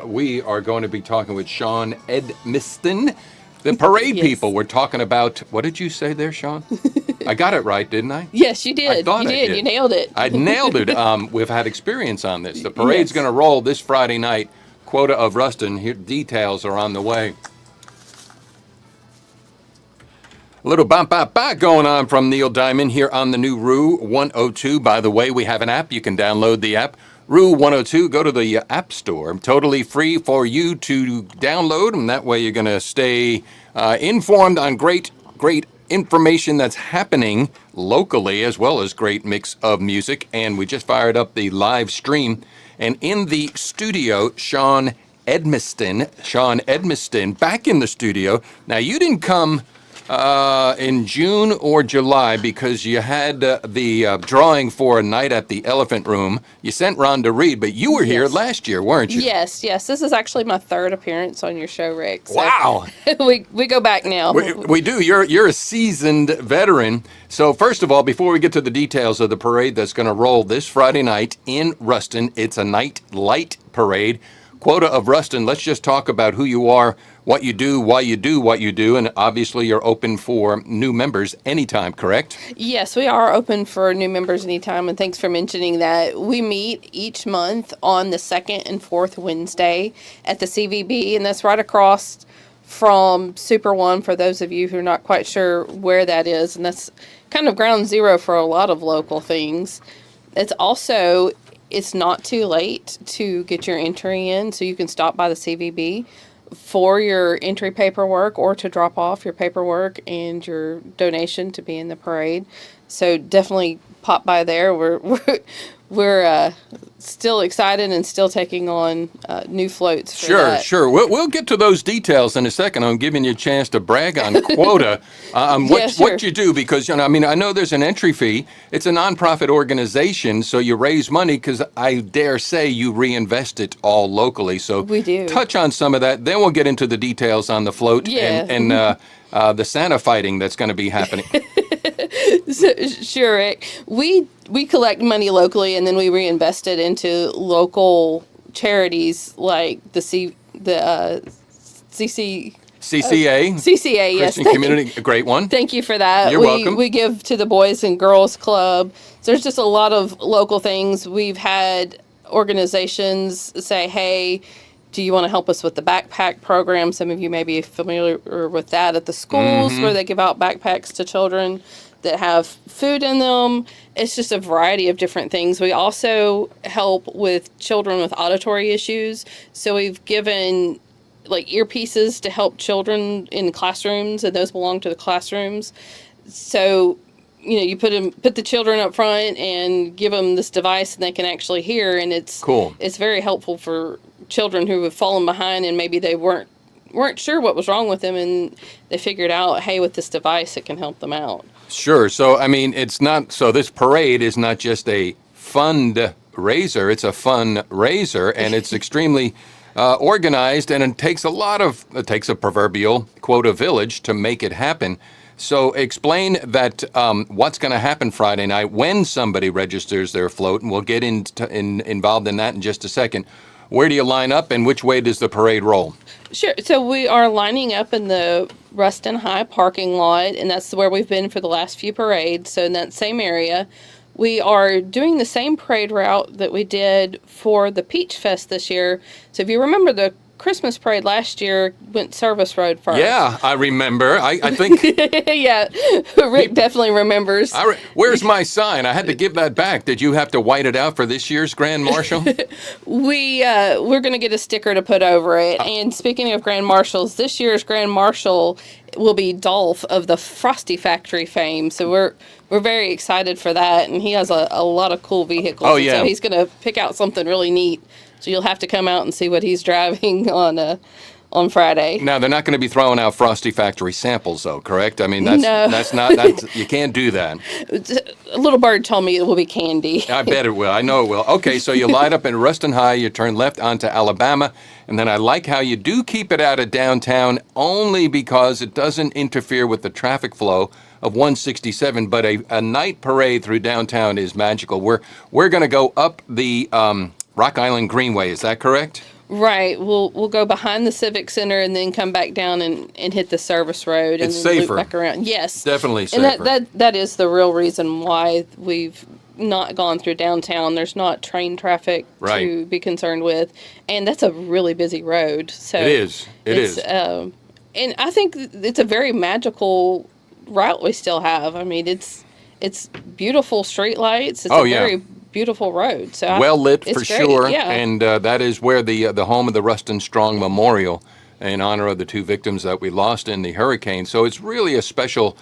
We are going to be talking with Shaen Edmiston, the parade people. We're talking about, what did you say there, Shaen? I got it right, didn't I? Yes, you did. I thought You I did. did. You nailed it. I nailed it. We've had experience on this. The parade's Yes. going to roll this Friday night. Quota of Ruston. Here, details are on the way. A little bop going on from Neil Diamond here on the new Rue 102. By the way, we have an app. You can download the app. Rue 102, go to the App Store. Totally free for you to download, and that way you're going to stay informed on great information that's happening locally, as well as great mix of music. And we just fired up the live stream. And in the studio, Shaen Edmiston, back in the studio. Now, you didn't come in June or July because you had the drawing for a night at the Elephant Room. You sent Ron to read, but you were here last year, weren't you? Yes. This is actually my third appearance on your show, Rick. So Wow. we go back now. We do. You're a seasoned veteran. So first of all, before we get to the details of the parade that's going to roll this Friday night in Ruston, it's a night light parade. Quota of Ruston, let's just talk about who you are, what you do, why you do what you do, and obviously you're open for new members anytime, correct? Yes, we are open for new members anytime, and thanks for mentioning that. We meet each month on the second and fourth Wednesday at the CVB, and that's right across from Super One for those of you who are not quite sure where that is, and that's kind of ground zero for a lot of local things. It's not too late to get your entry in, so you can stop by the CVB for your entry paperwork or to drop off your paperwork and your donation to be in the parade. So definitely pop by there. We're still excited and still taking on new floats for that. Sure. We'll get to those details in a second. I'm giving you a chance to brag on Quota, what you do, because I know there's an entry fee. It's a nonprofit organization, so you raise money because I dare say you reinvest it all locally. So we do. Touch on some of that. Then we'll get into the details on the float and the Santa fighting that's going to be happening. Sure, Rick. We collect money locally and then we reinvest it into local charities like the CCA. CCA, yes. Christian Community, a great one. Thank you for that. You're welcome. We give to the Boys and Girls Club. So there's just a lot of local things. We've had organizations say, hey, do you want to help us with the backpack program? Some of you may be familiar with that at the schools where they give out backpacks to children that have food in them. It's just a variety of different things. We also help with children with auditory issues. So we've given like earpieces to help children in classrooms, and those belong to the classrooms. So, you put the children up front and give them this device and they can actually hear, and it's cool. It's very helpful for children who have fallen behind and maybe they weren't sure what was wrong with them, and they figured out, hey, with this device it can help them out. Sure. So, this parade is not just a fundraiser, it's a fundraiser, and it's extremely organized, and it takes a proverbial Quota village to make it happen. So explain that what's going to happen Friday night when somebody registers their float, and we'll get involved in that in just a second. Where do you line up, and which way does the parade roll? Sure. So we are lining up in the Ruston High parking lot, and that's where we've been for the last few parades. So in that same area, we are doing the same parade route that we did for the Peach Fest this year. So if you remember, the Christmas parade last year went Service Road first. Yeah, I remember. I think. Yeah, Rick definitely remembers. Where's my sign? I had to give that back. Did you have to white it out for this year's Grand Marshal? We're going to get a sticker to put over it. And speaking of Grand Marshals, this year's Grand Marshal will be Dolph of the Frosty Factory fame. So we're very excited for that. And he has a lot of cool vehicles. Oh, yeah. So he's going to pick out something really neat. So you'll have to come out and see what he's driving on Friday. Now, they're not going to be throwing out Frosty Factory samples, though, correct? No. You can't do that. A little bird told me it will be candy. I bet it will. I know it will. Okay, so you light up in Ruston High, you turn left onto Alabama, and then I like how you do keep it out of downtown only because it doesn't interfere with the traffic flow of 167, but a night parade through downtown is magical. We're going to go up the Rock Island Greenway, is that correct? Right. We'll go behind the Civic Center and then come back down and hit the service road and It's then safer. loop back around. Yes. Definitely And safer. that is the real reason why we've not gone through downtown. There's not train traffic Right. to be concerned with, and that's a really busy road. So It is. It it's, is. and I think it's a very magical route we still have. I mean, it's beautiful streetlights. It's Oh, a yeah. very beautiful road. So Well lit it's for great, sure, yeah. and that is where the home of the Ruston Strong Memorial, in honor of the two victims that we lost in the hurricane. So it's really a special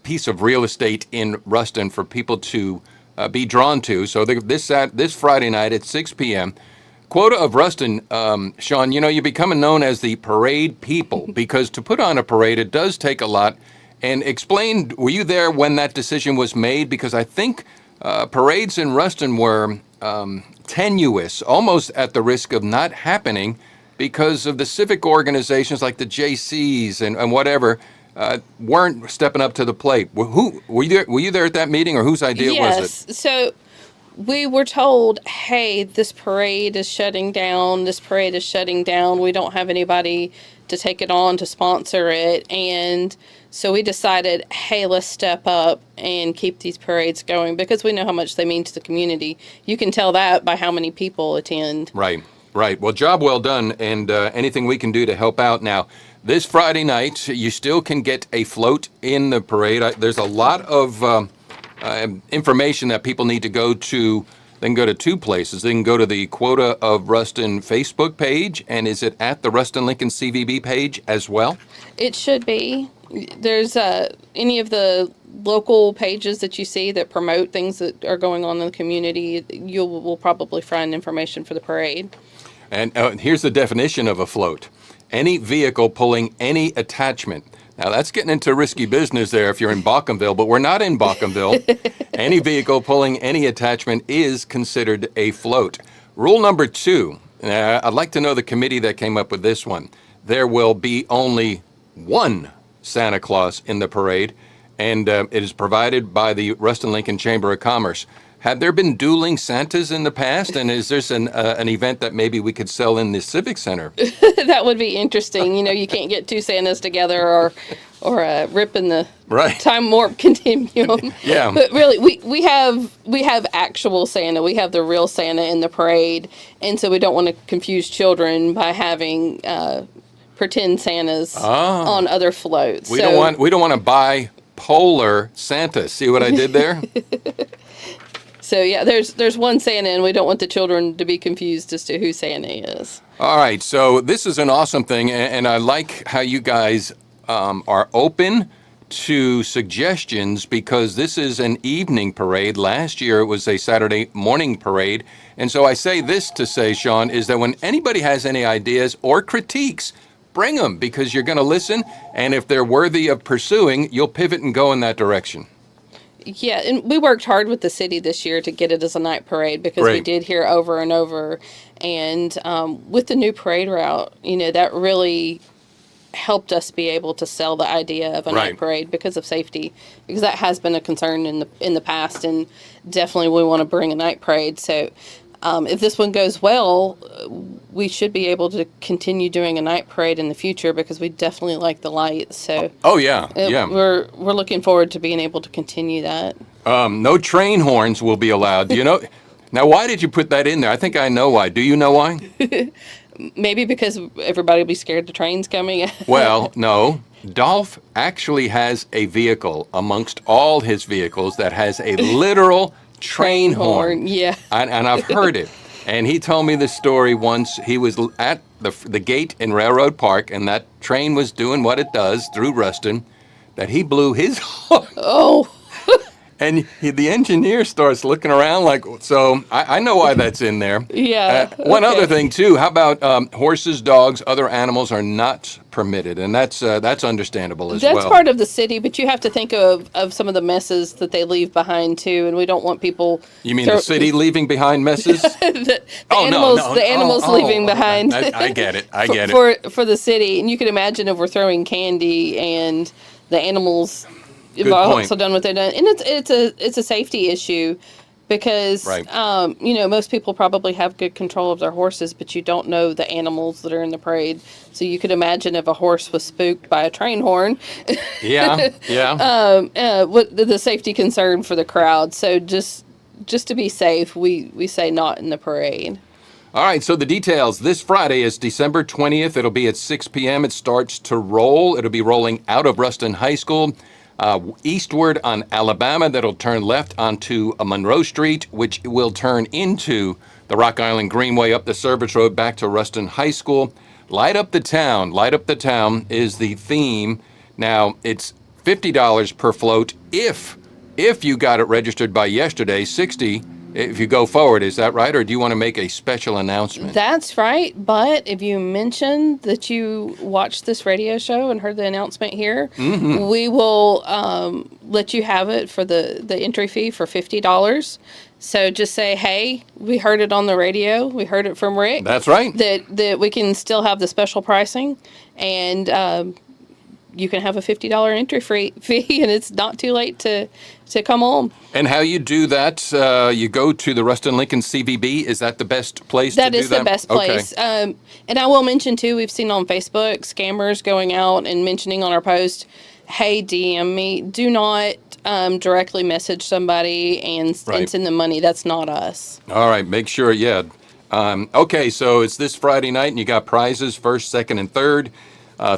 piece of real estate in Ruston for people to be drawn to. So this Friday night at 6 p.m. Quota of Ruston, Shaen, you're becoming known as the parade people because to put on a parade, it does take a lot. And explain, were you there when that decision was made? Because I think parades in Ruston were tenuous, almost at the risk of not happening because of the civic organizations like the JCs and whatever weren't stepping up to the plate. Were you there at that meeting, or whose idea was it? Yes. So we were told, hey, this parade is shutting down. This parade is shutting down. We don't have anybody to take it on to sponsor it. And so we decided, hey, let's step up and keep these parades going because we know how much they mean to the community. You can tell that by how many people attend. Right, right. Well, job well done, and anything we can do to help out. Now, this Friday night, you still can get a float in the parade. There's a lot of information that people need to go to. They can go to two places. They can go to the Quota of Ruston Facebook page, and is it at the Ruston Lincoln CVB page as well? It should be. There's any of the local pages that you see that promote things that are going on in the community, you will probably find information for the parade. And here's the definition of a float. Any vehicle pulling any attachment. Now, that's getting into risky business there if you're in Baucomville, but we're not in Baucomville. Any vehicle pulling any attachment is considered a float. Rule number 2, I'd like to know the committee that came up with this one. There will be only one Santa Claus in the parade, and it is provided by the Ruston Lincoln Chamber of Commerce. Have there been dueling Santas in the past, and is this an event that maybe we could sell in the Civic Center? That would be interesting. You can't get two Santas together or rip in the Right. time warp continuum. Yeah. But really, we have actual Santa. We have the real Santa in the parade, and so we don't want to confuse children by having pretend Santas on other floats. We don't want to buy polar Santa. See what I did there? So yeah, there's one Santa, and we don't want the children to be confused as to who Santa is. All right, so this is an awesome thing, and I like how you guys are open to suggestions because this is an evening parade. Last year it was a Saturday morning parade, and so I say this to say, Shaen, is that when anybody has any ideas or critiques, bring them because you're going to listen, and if they're worthy of pursuing, you'll pivot and go in that direction. Yeah, and we worked hard with the city this year to get it as a night parade because we Great. did hear over and over. And with the new parade route, that really helped us be able to sell the idea of a Right. night parade because of safety, because that has been a concern in the past, and definitely we want to bring a night parade. So if this one goes well, we should be able to continue doing a night parade in the future because we definitely like the lights. So Oh, yeah, yeah. we're looking forward to being able to continue that. No train horns will be allowed. Do you know? Now, why did you put that in there? I think I know why. Do you know why? Maybe because everybody will be scared the train's coming. Well, no. Dolph actually has a vehicle amongst all his vehicles that has a literal train horn. Yeah. And I've heard it. And he told me this story once. He was at the gate in Railroad Park, and that train was doing what it does through Ruston, that he blew his horn. Oh. And the engineer starts looking around like, so I know why that's in there. Yeah. One okay. other thing, too, how about horses, dogs, other animals are not permitted, and that's understandable as well. That's part of the city, but you have to think of some of the messes that they leave behind, too, and we don't want people... You mean the city leaving behind messes? the no. animals leaving behind. I get it. I get it. For the city. And you can imagine if we're throwing candy and the animals... Good have point. also done what they've done, and it's a safety issue. because Right. most people probably have good control of their horses, but you don't know the animals that are in the parade. So you could imagine if a horse was spooked by a train horn, Yeah, yeah. what the safety concern for the crowd. So just to be safe, we say not in the parade. All right, so the details. This Friday is December 20th. It'll be at 6 p.m. It starts to roll. It'll be rolling out of Ruston High School, eastward on Alabama. That'll turn left onto Monroe Street, which will turn into the Rock Island Greenway up the Service Road back to Ruston High School. Light up the town. Light up the town is the theme. Now, it's $50 per float if you got it registered by yesterday, 60 if you go forward. Is that right? Or do you want to make a special announcement? That's right. But if you mention that you watched this radio show and heard the announcement here, we will let you have it for the entry fee for $50. So just say, hey, we heard it on the radio. We heard it from Rick. That's right. That we can still have the special pricing, and you can have a $50 entry fee, and it's not too late to come home. And how you do that, you go to the Ruston Lincoln CVB. Is that the best place to do that? That is the best place. Okay. And I will mention, too, we've seen on Facebook scammers going out and mentioning on our post, hey, DM me. Do not directly message somebody and send them money. That's not us. All right, make sure, yeah. Okay, so it's this Friday night, and you got prizes, first, second, and third.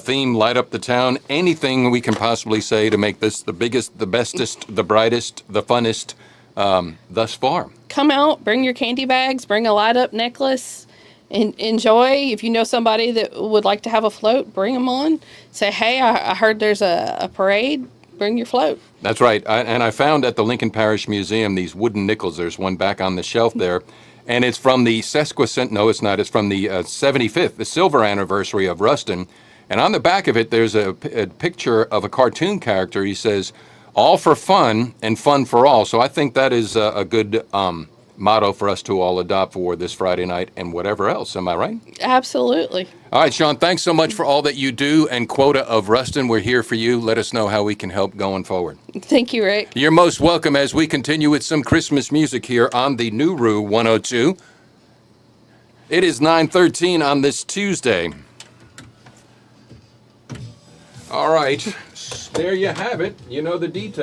Theme, light up the town. Anything we can possibly say to make this the biggest, the bestest, the brightest, the funnest thus far. Come out, bring your candy bags, bring a light up necklace, and enjoy. If you know somebody that would like to have a float, bring them on. Say, hey, I heard there's a parade. Bring your float. That's right. And I found at the Lincoln Parish Museum these wooden nickels. There's one back on the shelf there. And it's from the no, it's not. It's from the 75th, the silver anniversary of Ruston. And on the back of it, there's a picture of a cartoon character. He says, all for fun and fun for all. So I think that is a good motto for us to all adopt for this Friday night and whatever else. Am I right? Absolutely. All right, Shaen, thanks so much for all that you do. And Quota of Ruston, we're here for you. Let us know how we can help going forward. Thank you, Rick. You're most welcome as we continue with some Christmas music here on the New Rue 102. It is 9:13 on this Tuesday. All right, there you have it. You know the details.